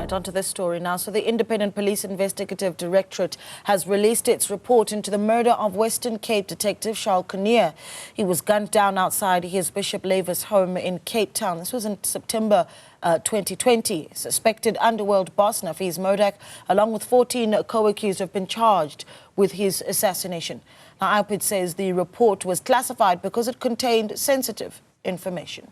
Right, onto this story now. So the Independent Police Investigative Directorate has released its report into the murder of Western Cape detective Charl Kinnear. He was gunned down outside his Bishop Lavis home in Cape Town. This was in September 2020. Suspected underworld boss Nafiz Modak, along with 14 co-accused, have been charged with his assassination. Now, IPID says the report was classified because it contained sensitive information.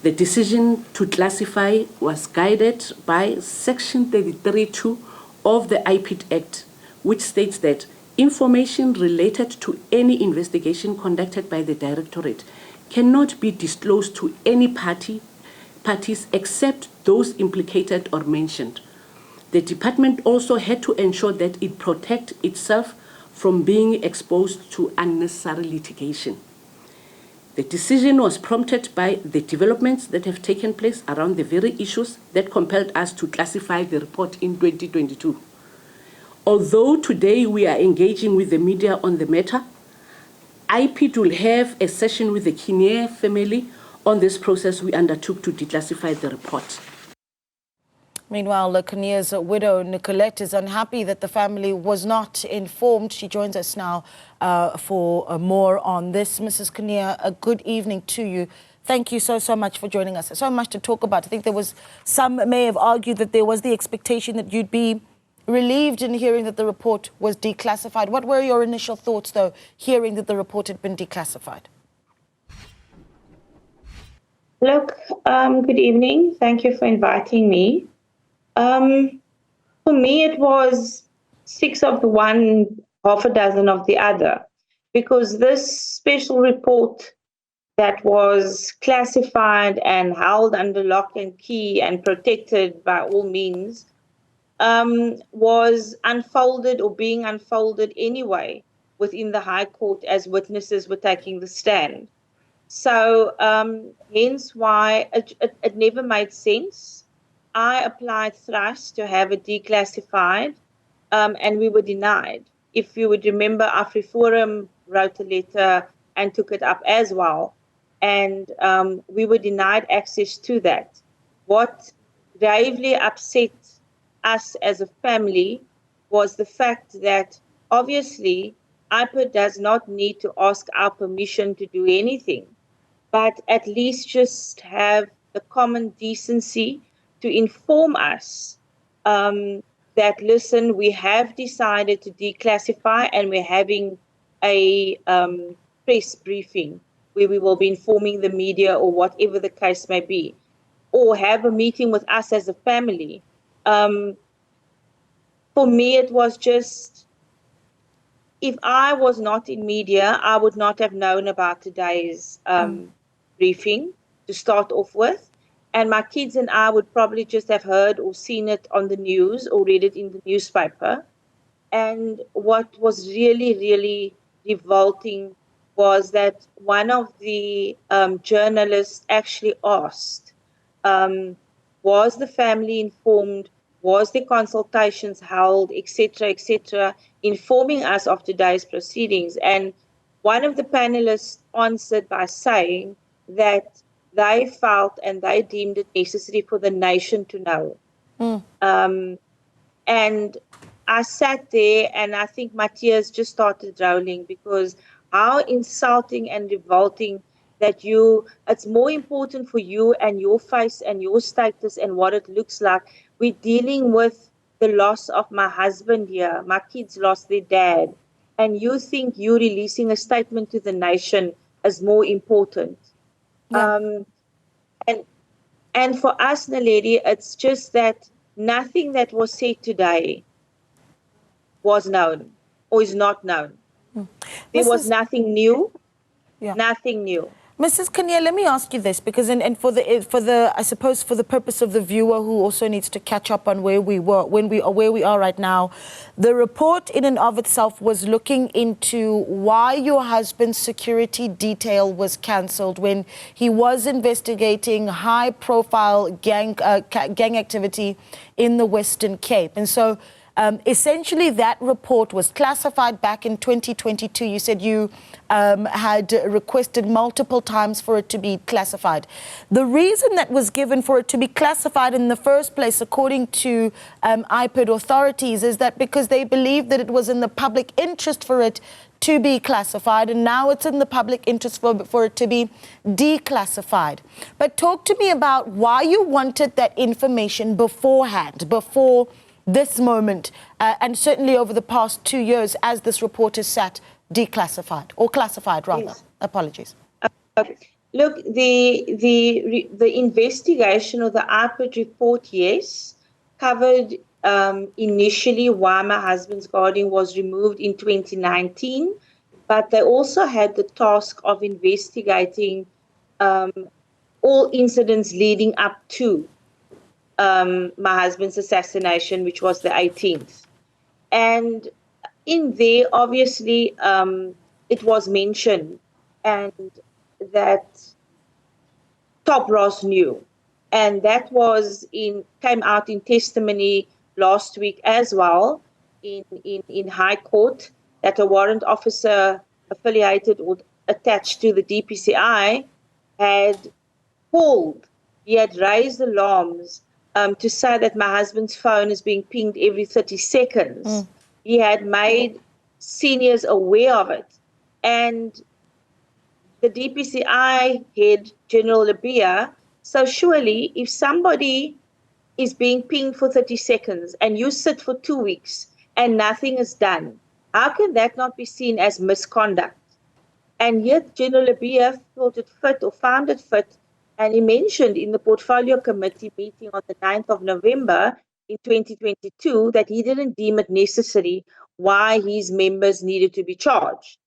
The decision to classify was guided by Section 33(2) of the IPID Act, which states that information related to any investigation conducted by the Directorate cannot be disclosed to any parties except those implicated or mentioned. The department also had to ensure that it protect itself from being exposed to unnecessary litigation. The decision was prompted by the developments that have taken place around the very issues that compelled us to classify the report in 2022. Although today we are engaging with the media on the matter, IPID will have a session with the Kinnear family on this process we undertook to declassify the report. Meanwhile, Kinnear's widow, Nicolette, is unhappy that the family was not informed. She joins us now for more on this. Mrs. Kinnear, a good evening to you. Thank you so much for joining us. So much to talk about. I think some may have argued that there was the expectation that you'd be relieved in hearing that the report was declassified. What were your initial thoughts, though, hearing that the report had been declassified? Look, good evening. Thank you for inviting me. For me, it was 6 of the one, half a dozen of the other, because this special report that was classified and held under lock and key and protected by all means was unfolded or being unfolded anyway within the High Court as witnesses were taking the stand. So hence why it never made sense. I applied thrice to have it declassified, and we were denied. If you would remember, AfriForum wrote a letter and took it up as well, and we were denied access to that. What gravely upset us as a family was the fact that obviously IPID does not need to ask our permission to do anything, but at least just have the common decency to inform us that, listen, we have decided to declassify and we're having a press briefing where we will be informing the media or whatever the case may be, or have a meeting with us as a family. For me, it was just, if I was not in media, I would not have known about today's briefing to start off with. And my kids and I would probably just have heard or seen it on the news or read it in the newspaper. And what was really, really revolting was that one of the journalists actually asked, was the family informed, was the consultations held, etc., informing us of today's proceedings. And one of the panelists answered by saying that they felt and they deemed it necessary for the nation to know. And I sat there and I think my tears just started rolling, because how insulting and revolting that it's more important for you and your face and your status and what it looks like. We're dealing with the loss of my husband here. My kids lost their dad. And you think you releasing a statement to the nation is more important. Yeah. And for us, Naledi, it's just that nothing that was said today was known or is not known. There was nothing new, nothing new. Mrs. Kinnear, let me ask you this, because for the I suppose for the purpose of the viewer who also needs to catch up on where we were, where we are right now, the report in and of itself was looking into why your husband's security detail was cancelled when he was investigating high-profile gang activity in the Western Cape, and so Essentially, that report was classified back in 2022. You said you had requested multiple times for it to be classified. The reason that was given for it to be classified in the first place, according to IPID authorities, is that because they believed that it was in the public interest for it to be classified, and now it's in the public interest for it to be declassified. But talk to me about why you wanted that information beforehand, before this moment, and certainly over the past 2 years as this report is sat declassified, or classified rather. Yes. Apologies. Look, the investigation of the IPID report, yes, covered initially why my husband's guardian was removed in 2019, but they also had the task of investigating all incidents leading up to my husband's assassination, which was the 18th. And in there, obviously, it was mentioned, and that Top Ross knew. And that came out in testimony last week as well in High Court, that a warrant officer affiliated or attached to the DPCI had called, he had raised alarms to say that my husband's phone is being pinged every 30 seconds. He had made seniors aware of it. And the DPCI head, General Labia, so surely if somebody is being pinged for 30 seconds and you sit for 2 weeks and nothing is done, how can that not be seen as misconduct? And yet General Labia thought it fit, or found it fit, and he mentioned in the Portfolio Committee meeting on the 9th of November in 2022 that he didn't deem it necessary why his members needed to be charged.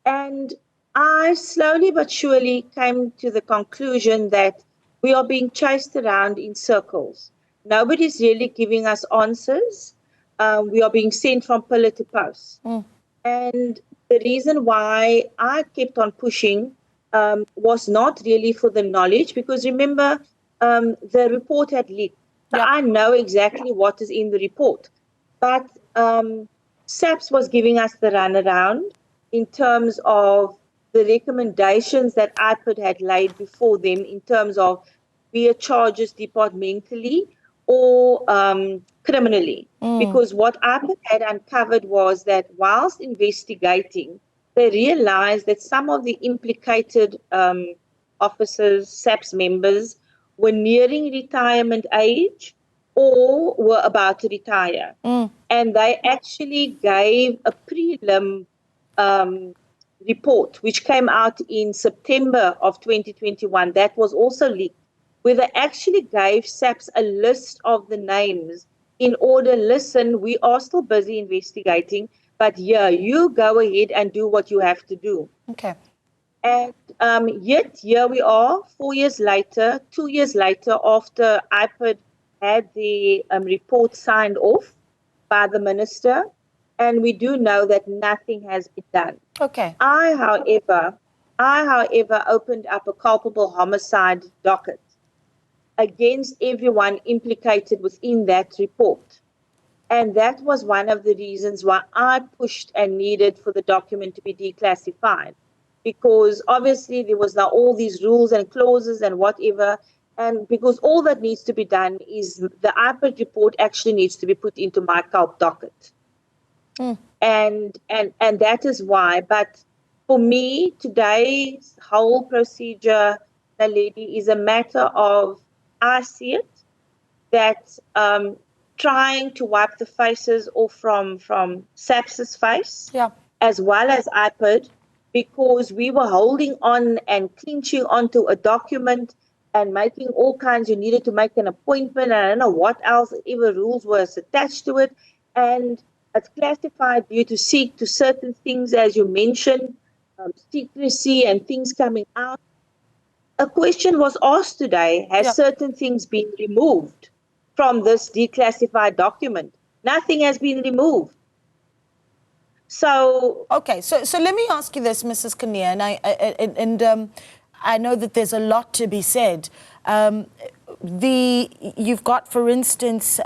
And I slowly but surely came to the conclusion that we are being chased around in circles. Nobody's really giving us answers. We are being sent from pillar to post. And the reason why I kept on pushing was not really for the knowledge, because remember, the report had leaked. So Yep. I know exactly what is in the report. But SAPS was giving us the runaround in terms of the recommendations that IPID had laid before them in terms of be it charges departmentally or criminally. Because what IPID had uncovered was that whilst investigating, they realized that some of the implicated officers, SAPS members, were nearing retirement age or were about to retire. And they actually gave a prelim report, which came out in September of 2021, that was also leaked, where they actually gave SAPS a list of the names in order, listen, we are still busy investigating, but yeah, you go ahead and do what you have to do. Okay. And yet here we are 4 years later, 2 years later, after IPID had the report signed off by the minister, and we do know that nothing has been done. Okay. I, however, opened up a culpable homicide docket against everyone implicated within that report. And that was one of the reasons why I pushed and needed for the document to be declassified. Because obviously there was now all these rules and clauses and whatever, and because all that needs to be done is the IPID report actually needs to be put into my culp docket. And that is why. But for me, today's whole procedure, the lady, is a matter of, I see it, that trying to wipe the faces off from SAPS's face, as well as IPID, because we were holding on and clinching onto a document and making all kinds. You needed to make an appointment, and I don't know what else, ever rules was attached to it. And it's classified due to seek to certain things, as you mentioned, secrecy and things coming out. A question was asked today, has certain things been removed from this declassified document? Nothing has been removed. So okay, so let me ask you this, Mrs. Kinnear, and I know that there's a lot to be said. You've got, for instance,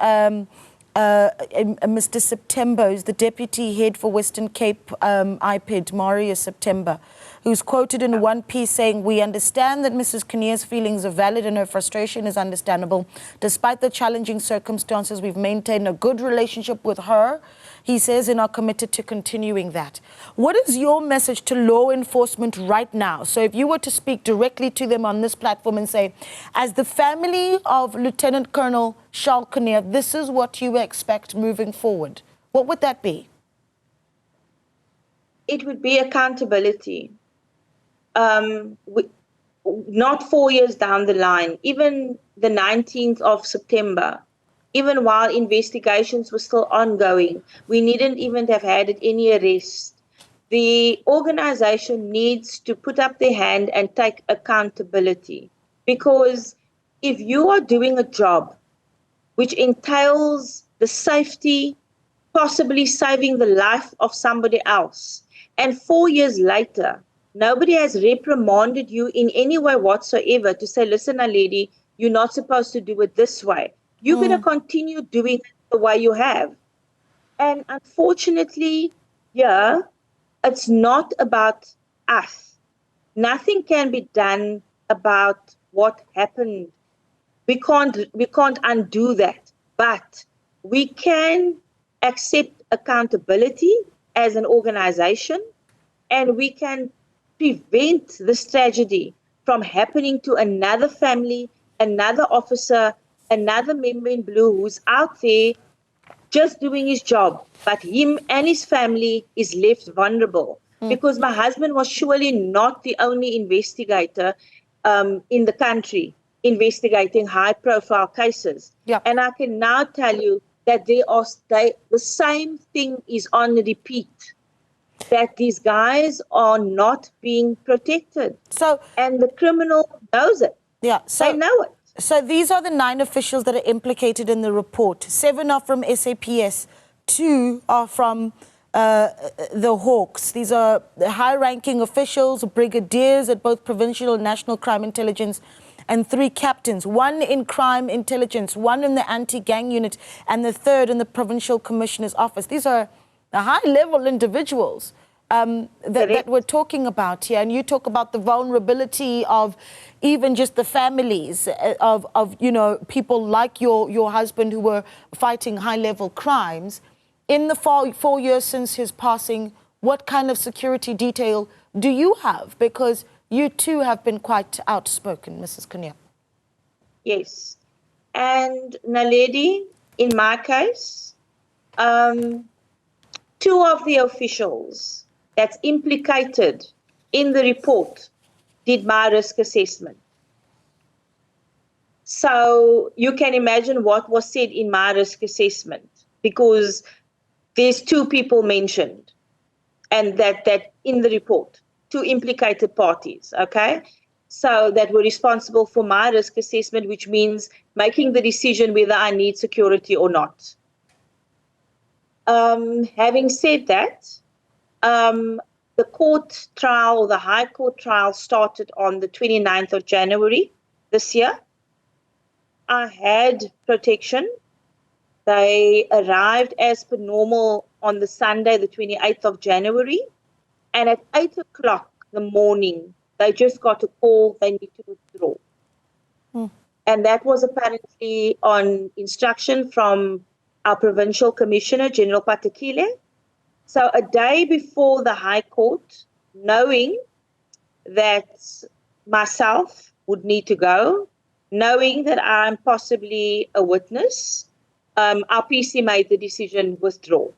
Mr. September, who's the deputy head for Western Cape IPID, Marius September, who's quoted in one piece saying, "We understand that Mrs. Kinnear's feelings are valid and her frustration is understandable. Despite the challenging circumstances, we've maintained a good relationship with her," he says, "and are committed to continuing that." What is your message to law enforcement right now? So if you were to speak directly to them on this platform and say, as the family of Lieutenant Colonel Charl Kinnear, this is what you expect moving forward, what would that be? It would be accountability. Not 4 years down the line, even the 19th of September, even while investigations were still ongoing, we needn't even have had any arrests. The organization needs to put up their hand and take accountability, because if you are doing a job which entails the safety, possibly saving the life of somebody else, and 4 years later, nobody has reprimanded you in any way whatsoever to say, "Listen, lady, you're not supposed to do it this way." You're going to continue doing it the way you have. And unfortunately, yeah, it's not about us. Nothing can be done about what happened. We can't undo that. But we can accept accountability as an organization, and we can prevent this tragedy from happening to another family, another officer, another member in blue who's out there just doing his job, but him and his family is left vulnerable. Because my husband was surely not the only investigator in the country investigating high-profile cases. Yeah. And I can now tell you that the same thing is on repeat, that these guys are not being protected. And the criminal knows it. Yeah, they know it. So these are the 9 officials that are implicated in the report. 7 are from SAPS, 2 are from the Hawks. These are the high-ranking officials, brigadiers at both provincial and national crime intelligence, and 3 captains, 1 in crime intelligence, 1 in the anti-gang unit, and the 3rd in the provincial commissioner's office. These are the high-level individuals that we're talking about here. And you talk about the vulnerability of even just the families of you know, people like your husband who were fighting high-level crimes. In the 4 years since his passing, what kind of security detail do you have? Because you too have been quite outspoken, Mrs. Kinnear. Yes. And Naledi, in my case, 2 of the officials that's implicated in the report did my risk assessment. So you can imagine what was said in my risk assessment, because there's 2 people mentioned, and that in the report, 2 implicated parties, okay? So that were responsible for my risk assessment, which means making the decision whether I need security or not. Having said that, the court trial, the High Court trial, started on the 29th of January this year. I had protection. They arrived as per normal on the Sunday, the 28th of January. And at 8 o'clock in the morning, they just got a call they need to withdraw. And that was apparently on instruction from our provincial commissioner, General Patekile. So a day before the High Court, knowing that myself would need to go, knowing that I'm possibly a witness, our PC made the decision withdraw.